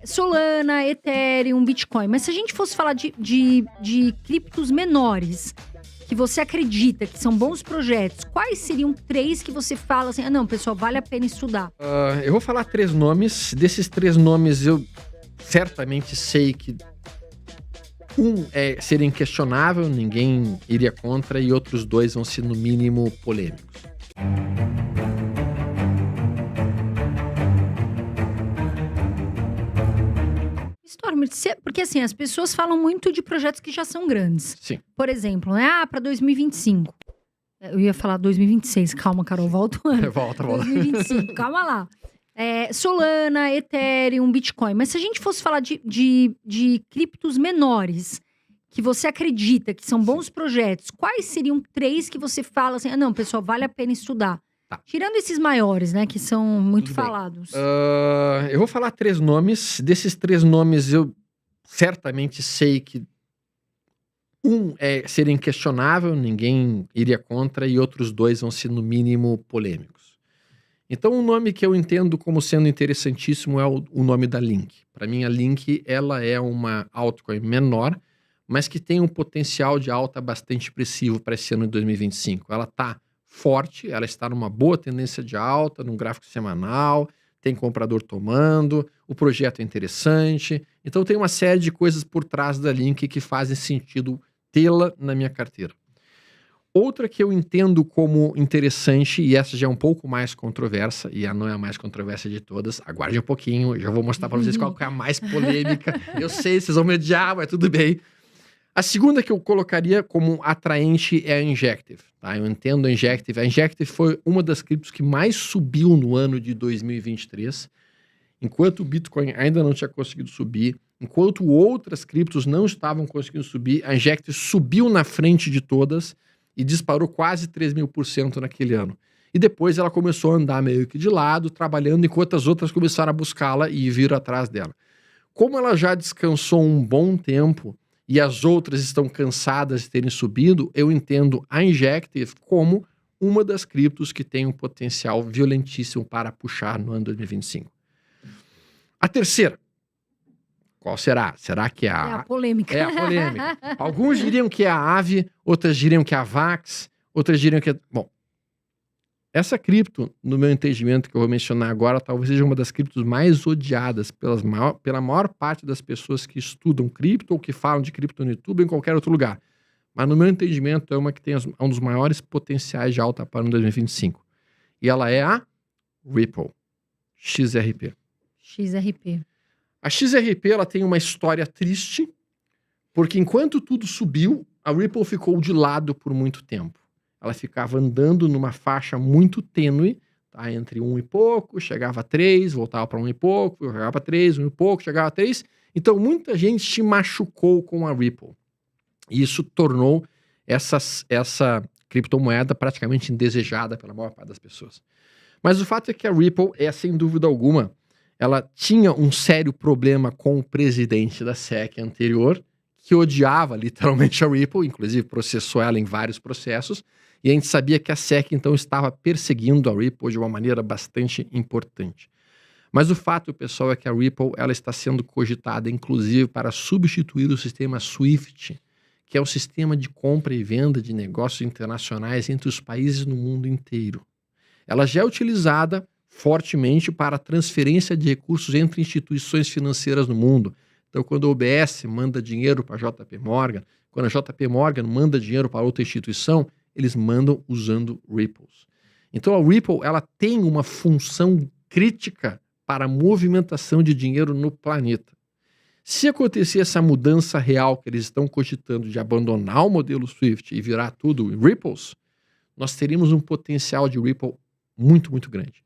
Solana, Ethereum, Bitcoin. Mas se a gente fosse falar de criptos menores, que você acredita que são bons projetos, quais seriam 3 que você fala assim, não, pessoal, vale a pena estudar? Eu vou falar 3 nomes. Desses 3 nomes, eu certamente sei que seria inquestionável, ninguém iria contra, e outros 2 vão ser, no mínimo, polêmicos. Storm, porque assim, as pessoas falam muito de projetos que já são grandes. Sim. Por exemplo, né? Para 2025. Eu ia falar 2026, calma, Carol, volta o ano. Volta. 2025, calma lá. Solana, Ethereum, Bitcoin. Mas se a gente fosse falar de criptos menores, que você acredita que são bons projetos, quais seriam 3 que você fala assim, não, pessoal, vale a pena estudar? Tá. Tirando esses maiores, né, que são muito Tudo bem. falados. Eu vou falar 3 nomes. Desses 3 nomes, eu certamente sei que seria inquestionável, ninguém iria contra, e outros 2 vão ser, no mínimo, polêmicos. Então, um nome que eu entendo como sendo interessantíssimo é o nome da Link. Para mim, a Link, ela é uma altcoin menor, mas que tem um potencial de alta bastante expressivo para esse ano de 2025. Ela está forte, ela está numa boa tendência de alta, num gráfico semanal, tem comprador tomando, o projeto é interessante. Então, tem uma série de coisas por trás da Link que fazem sentido tê-la na minha carteira. Outra que eu entendo como interessante, e essa já é um pouco mais controversa, e não é a mais controversa de todas, aguarde um pouquinho, eu já vou mostrar para vocês qual que é a mais polêmica. Eu sei, vocês vão me odiar, mas tudo bem. A segunda que eu colocaria como atraente é a Injective. Tá? Eu entendo a Injective. A Injective foi uma das criptos que mais subiu no ano de 2023, enquanto o Bitcoin ainda não tinha conseguido subir, enquanto outras criptos não estavam conseguindo subir, a Injective subiu na frente de todas e disparou quase 3.000% naquele ano. E depois ela começou a andar meio que de lado, trabalhando, enquanto as outras começaram a buscá-la e viram atrás dela. Como ela já descansou um bom tempo e as outras estão cansadas de terem subido, eu entendo a Injective como uma das criptos que tem um potencial violentíssimo para puxar no ano 2025. A terceira. Qual será? Será que é a polêmica. É a polêmica. Alguns diriam que é a Aave, outras diriam que é a Vax, outras diriam que é... Bom, essa cripto, no meu entendimento, que eu vou mencionar agora, talvez seja uma das criptos mais odiadas pela maior parte das pessoas que estudam cripto ou que falam de cripto no YouTube ou em qualquer outro lugar. Mas no meu entendimento é uma que tem um dos maiores potenciais de alta para o 2025. E ela é a Ripple. XRP. XRP. A XRP, ela tem uma história triste, porque enquanto tudo subiu, a Ripple ficou de lado por muito tempo. Ela ficava andando numa faixa muito tênue, tá? Entre 1 e pouco, chegava a 3, voltava para 1 e pouco, chegava a 3, 1 e pouco, chegava a 3. Então, muita gente se machucou com a Ripple. E isso tornou essa criptomoeda praticamente indesejada pela maior parte das pessoas. Mas o fato é que a Ripple sem dúvida alguma, ela tinha um sério problema com o presidente da SEC anterior, que odiava literalmente a Ripple, inclusive processou ela em vários processos, e a gente sabia que a SEC então estava perseguindo a Ripple de uma maneira bastante importante. Mas o fato, pessoal, é que a Ripple ela está sendo cogitada, inclusive, para substituir o sistema SWIFT, que é o sistema de compra e venda de negócios internacionais entre os países no mundo inteiro. Ela já é utilizada fortemente para a transferência de recursos entre instituições financeiras no mundo. Então, quando a UBS manda dinheiro para a JP Morgan, quando a JP Morgan manda dinheiro para outra instituição, eles mandam usando Ripples. Então, a Ripple ela tem uma função crítica para a movimentação de dinheiro no planeta. Se acontecer essa mudança real que eles estão cogitando de abandonar o modelo SWIFT e virar tudo em Ripples, nós teríamos um potencial de Ripple muito, muito grande.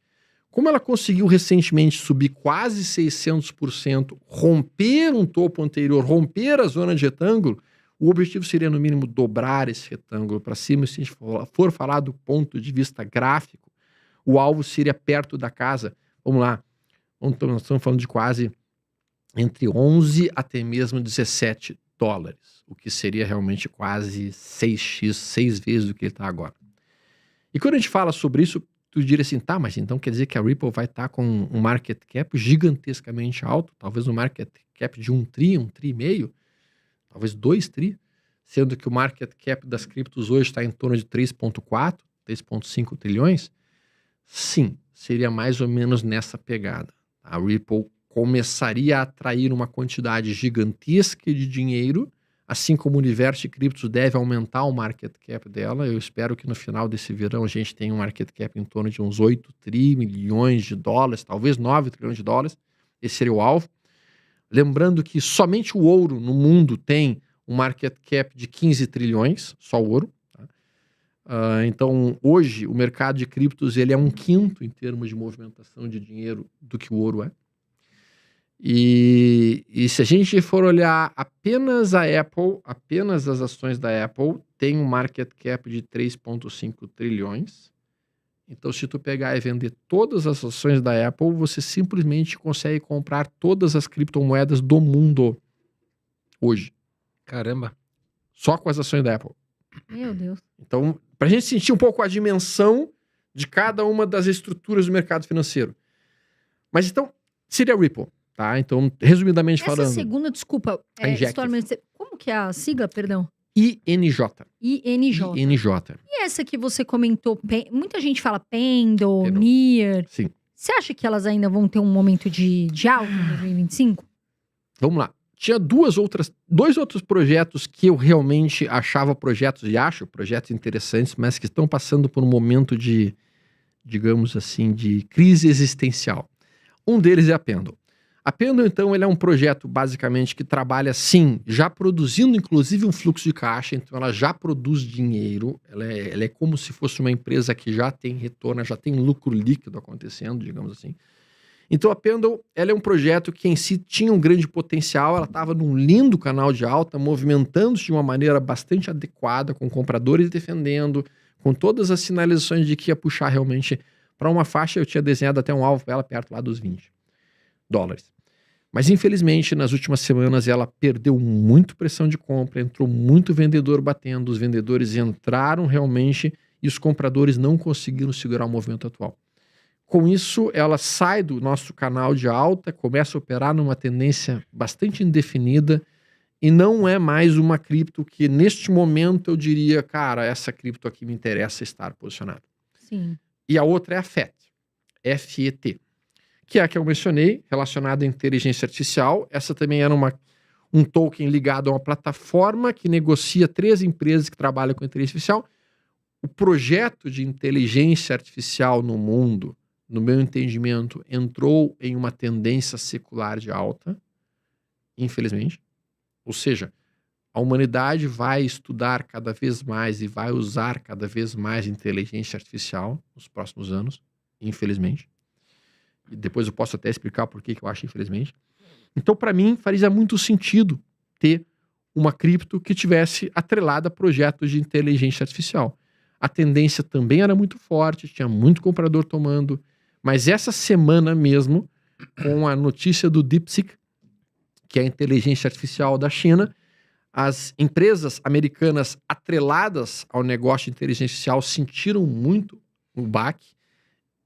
Como ela conseguiu recentemente subir quase 600%, romper um topo anterior, romper a zona de retângulo, o objetivo seria, no mínimo, dobrar esse retângulo para cima. Se a gente for falar do ponto de vista gráfico, o alvo seria perto da casa. Vamos lá, nós estamos falando de quase entre 11 até mesmo 17 dólares, o que seria realmente quase 6x, 6 vezes do que ele está agora. E quando a gente fala sobre isso, tu diria assim, tá, mas então quer dizer que a Ripple vai estar com um market cap gigantescamente alto, talvez um market cap de 1 tri, 1 tri e meio, talvez 2 tri, sendo que o market cap das criptos hoje está em torno de 3,4, 3,5 trilhões? Sim, seria mais ou menos nessa pegada. A Ripple começaria a atrair uma quantidade gigantesca de dinheiro, assim como o universo de criptos deve aumentar o market cap dela. Eu espero que no final desse verão a gente tenha um market cap em torno de uns 8 trilhões de dólares, talvez 9 trilhões de dólares. Esse seria o alvo. Lembrando que somente o ouro no mundo tem um market cap de 15 trilhões, só o ouro. Tá? Então, hoje, o mercado de criptos ele é 1/5 em termos de movimentação de dinheiro do que o ouro é. E se a gente for olhar apenas a Apple, apenas as ações da Apple, tem um market cap de 3,5 trilhões. Então, se tu pegar e vender todas as ações da Apple, você simplesmente consegue comprar todas as criptomoedas do mundo hoje. Caramba. Só com as ações da Apple. Meu Deus. Então, para a gente sentir um pouco a dimensão de cada uma das estruturas do mercado financeiro. Mas então, seria a Ripple. Tá? Então, resumidamente Essa falando... segunda, desculpa, A Injective. como que é a sigla, perdão? INJ. INJ. INJ. E essa que você comentou, muita gente fala Pendle, Pendle. Near. Sim. Você acha que elas ainda vão ter um momento de alta em 2025? Vamos lá. Tinha dois outros projetos que eu realmente achava projetos, e acho projetos interessantes, mas que estão passando por um momento de, digamos assim, de crise existencial. Um deles é a Pendle. A Pendle, então, ele é um projeto, basicamente, que trabalha, sim, já produzindo, inclusive, um fluxo de caixa. Então, ela já produz dinheiro. Ela é como se fosse uma empresa que já tem retorno, já tem lucro líquido acontecendo, digamos assim. Então, a Pendle, ela é um projeto que, em si, tinha um grande potencial. Ela estava num lindo canal de alta, movimentando-se de uma maneira bastante adequada, com compradores defendendo, com todas as sinalizações de que ia puxar realmente para uma faixa. Eu tinha desenhado até um alvo para ela perto lá dos $20. Mas, infelizmente, nas últimas semanas, ela perdeu muito pressão de compra, entrou muito vendedor batendo, os vendedores entraram realmente e os compradores não conseguiram segurar o movimento atual. Com isso, ela sai do nosso canal de alta, começa a operar numa tendência bastante indefinida e não é mais uma cripto que, neste momento, eu diria, cara, essa cripto aqui me interessa estar posicionado. Sim. E a outra é a FET, FET. Que é a que eu mencionei, relacionada à inteligência artificial. Essa também era um token ligado a uma plataforma que negocia 3 empresas que trabalham com inteligência artificial. O projeto de inteligência artificial no mundo, no meu entendimento, entrou em uma tendência secular de alta, infelizmente. Ou seja, a humanidade vai estudar cada vez mais e vai usar cada vez mais inteligência artificial nos próximos anos, infelizmente. E depois eu posso até explicar por que eu acho, infelizmente. Então, para mim, faria muito sentido ter uma cripto que tivesse atrelada a projetos de inteligência artificial. A tendência também era muito forte, tinha muito comprador tomando, mas essa semana mesmo, com a notícia do DeepSeek, que é a inteligência artificial da China, as empresas americanas atreladas ao negócio de inteligência artificial sentiram muito o baque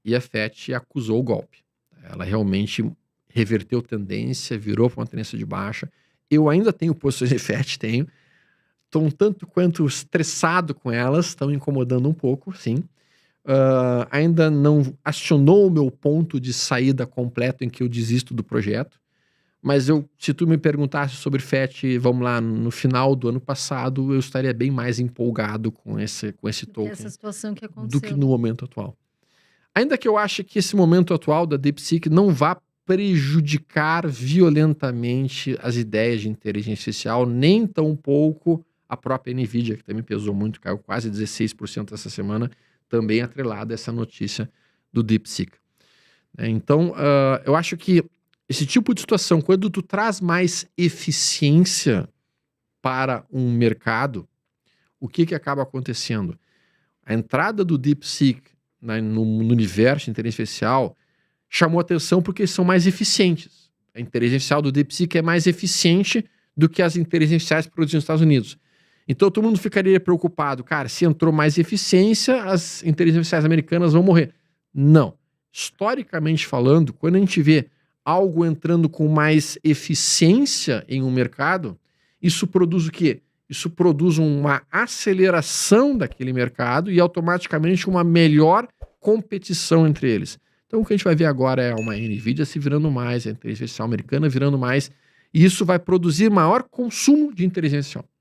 e a FET acusou o golpe. Ela realmente reverteu tendência, virou para uma tendência de baixa. Eu ainda tenho posições de FET, tenho. Estou um tanto quanto estressado com elas, estão incomodando um pouco, sim. Ainda não acionou o meu ponto de saída completo em que eu desisto do projeto. Mas se tu me perguntasse sobre FET, vamos lá, no final do ano passado, eu estaria bem mais empolgado com esse token Essa situação que aconteceu. do que no momento atual. Ainda que eu ache que esse momento atual da DeepSeek não vá prejudicar violentamente as ideias de inteligência artificial, nem tão pouco a própria NVIDIA, que também pesou muito, caiu quase 16% essa semana, também atrelada a essa notícia do DeepSeek. Então, eu acho que esse tipo de situação, quando tu traz mais eficiência para um mercado, o que acaba acontecendo? A entrada do DeepSeek no universo de inteligência artificial chamou atenção porque eles são mais eficientes. A inteligência artificial do DeepSeek é mais eficiente do que as inteligências artificiais produzidas nos Estados Unidos. Então todo mundo ficaria preocupado, cara, se entrou mais eficiência, as inteligências artificiais americanas vão morrer. Não. Historicamente falando, quando a gente vê algo entrando com mais eficiência em um mercado, isso produz o quê? Isso produz uma aceleração daquele mercado e automaticamente uma melhor competição entre eles. Então o que a gente vai ver agora é uma NVIDIA se virando mais, a inteligência artificial americana virando mais, e isso vai produzir maior consumo de inteligência artificial.